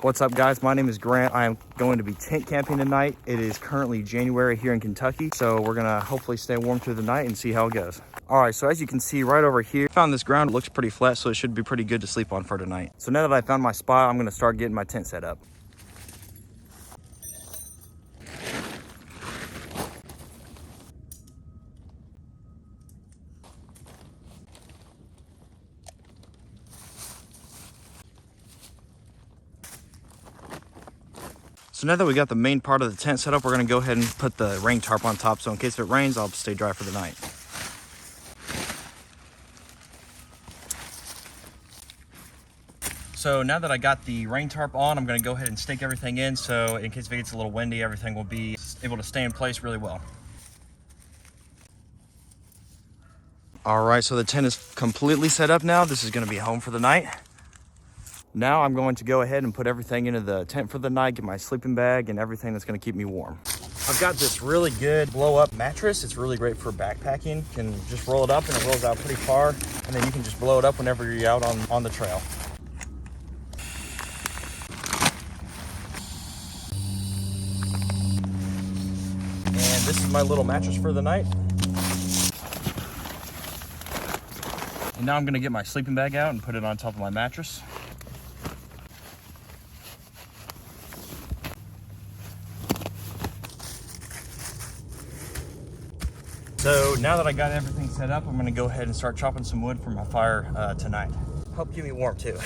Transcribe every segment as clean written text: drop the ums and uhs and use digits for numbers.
What's up, guys? My name is Grant. I am going to be tent camping tonight. It is currently January here in Kentucky, so we're gonna hopefully stay warm through the night and see how it goes. All right, so as you can see right over here, found this ground. It looks pretty flat, so it should be pretty good to sleep on for tonight. So now that I found my spot, I'm gonna start getting my tent set up. So now that we got the main part of the tent set up, we're gonna go ahead and put the rain tarp on top, so in case it rains, I'll stay dry for the night. So now that I got the rain tarp on, I'm gonna go ahead and stake everything in, so in case it gets a little windy, everything will be able to stay in place really well. All right, so the tent is completely set up now. This is gonna be home for the night. Now I'm going to go ahead and put everything into the tent for the night, get my sleeping bag and everything that's gonna keep me warm. I've got this really good blow up mattress. It's really great for backpacking. You can just roll it up and it rolls out pretty far, and then you can just blow it up whenever you're out on the trail. And this is my little mattress for the night. And now I'm gonna get my sleeping bag out and put it on top of my mattress. So now that I got everything set up, I'm gonna go ahead and start chopping some wood for my fire tonight. Help keep me warm too.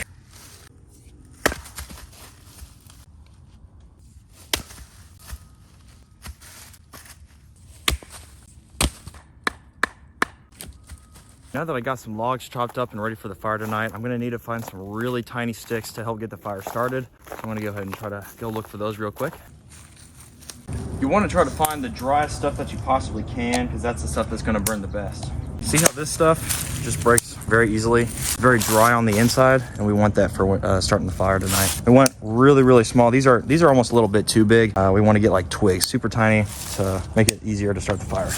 Now that I got some logs chopped up and ready for the fire tonight, I'm gonna need to find some really tiny sticks to help get the fire started. So I'm gonna go ahead and try to go look for those real quick. You want to try to find the driest stuff that you possibly can, because that's the stuff that's going to burn the best. See how this stuff just breaks very easily? It's very dry on the inside, and we want that for starting the fire tonight. We want really small. These are almost a little bit too big. We want to get like twigs, super tiny, to make it easier to start the fire.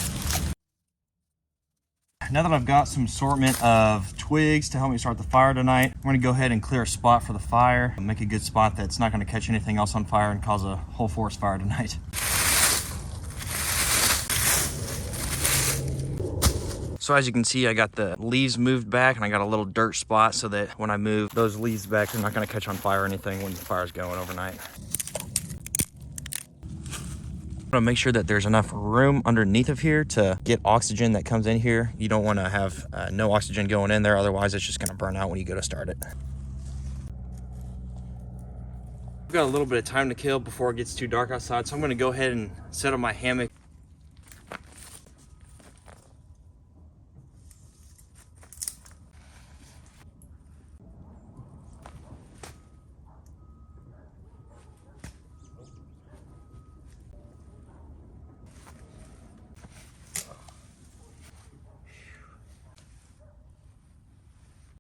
Now that I've got some assortment of twigs to help me start the fire tonight, I'm going to go ahead and clear a spot for the fire, make a good spot that's not going to catch anything else on fire and cause a whole forest fire tonight. So as you can see, I got the leaves moved back and I got a little dirt spot so that when I move those leaves back, they're not gonna catch on fire or anything when the fire's going overnight. I'm gonna make sure that there's enough room underneath of here to get oxygen that comes in here. You don't wanna have no oxygen going in there, otherwise it's just gonna burn out when you go to start it. I've got a little bit of time to kill before it gets too dark outside, so I'm gonna go ahead and set up my hammock.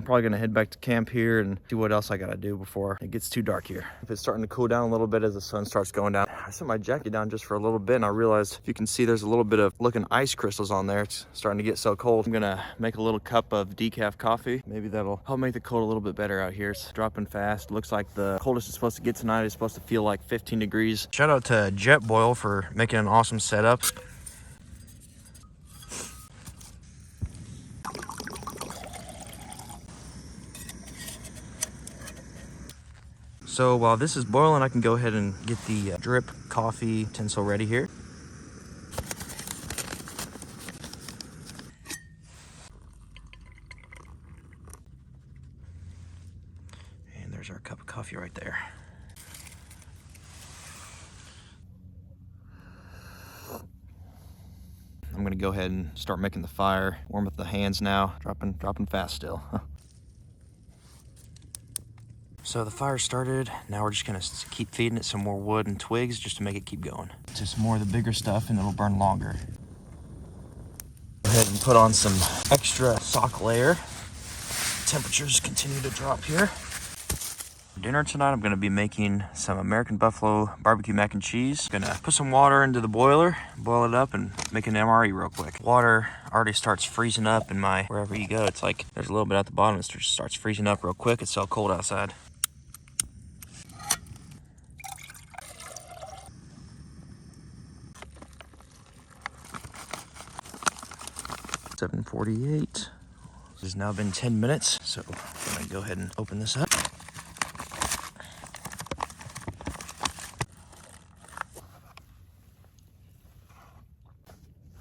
Probably gonna head back to camp here and see what else I gotta do before it gets too dark here. If it's starting to cool down a little bit as the sun starts going down. I set my jacket down just for a little bit and I realized, if you can see, there's a little bit of looking ice crystals on there. It's starting to get so cold. I'm gonna make a little cup of decaf coffee. Maybe that'll help make the cold a little bit better out here. It's dropping fast. Looks like the coldest it's supposed to get tonight is supposed to feel like 15 degrees. Shout out to Jetboil for making an awesome setup. So while this is boiling, I can go ahead and get the drip coffee utensil ready here. And there's our cup of coffee right there. I'm gonna go ahead and start making the fire. Warm up the hands now, dropping fast still. So the fire started. Now we're just gonna keep feeding it some more wood and twigs just to make it keep going. Just more of the bigger stuff and it'll burn longer. Go ahead and put on some extra sock layer. Temperatures continue to drop here. For dinner tonight, I'm gonna be making some American Buffalo barbecue mac and cheese. Gonna put some water into the boiler, boil it up and make an MRE real quick. Water already starts freezing up in my, wherever you go, it's like there's a little bit at the bottom. It just starts freezing up real quick. It's so cold outside. 7:48. It has now been 10 minutes, so I'm gonna go ahead and open this up.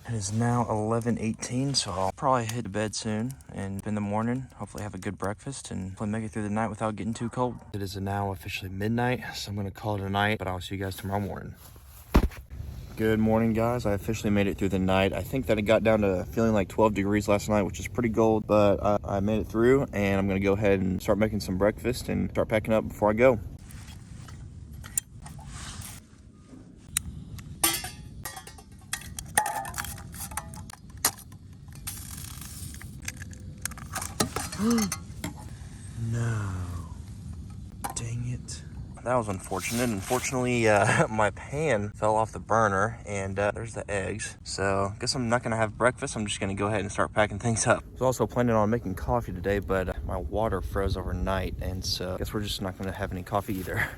It is now 11:18, so I'll probably head to bed soon and in the morning, hopefully have a good breakfast and hopefully make it through the night without getting too cold. It is now officially midnight, so I'm gonna call it a night, but I'll see you guys tomorrow morning. Good morning, guys. I officially made it through the night. I think that it got down to feeling like 12 degrees last night, which is pretty cold, but I made it through, and I'm gonna go ahead and start making some breakfast and start packing up before I go. No. Dang it. That was unfortunate. Unfortunately, my pan fell off the burner, and there's the eggs. So I guess I'm not gonna have breakfast. I'm just gonna go ahead and start packing things up. I was also planning on making coffee today, but my water froze overnight, and so I guess we're just not gonna have any coffee either.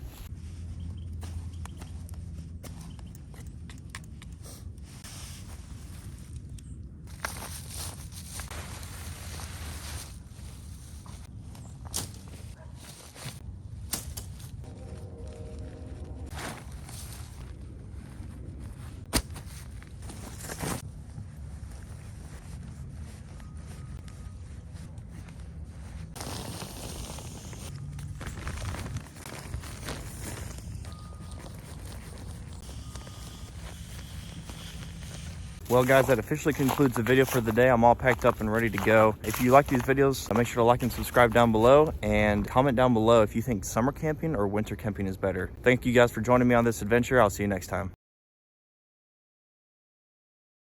Well, guys, that officially concludes the video for the day. I'm all packed up and ready to go. If you like these videos, make sure to like and subscribe down below, and comment down below if you think summer camping or winter camping is better. Thank you guys for joining me on this adventure. I'll see you next time.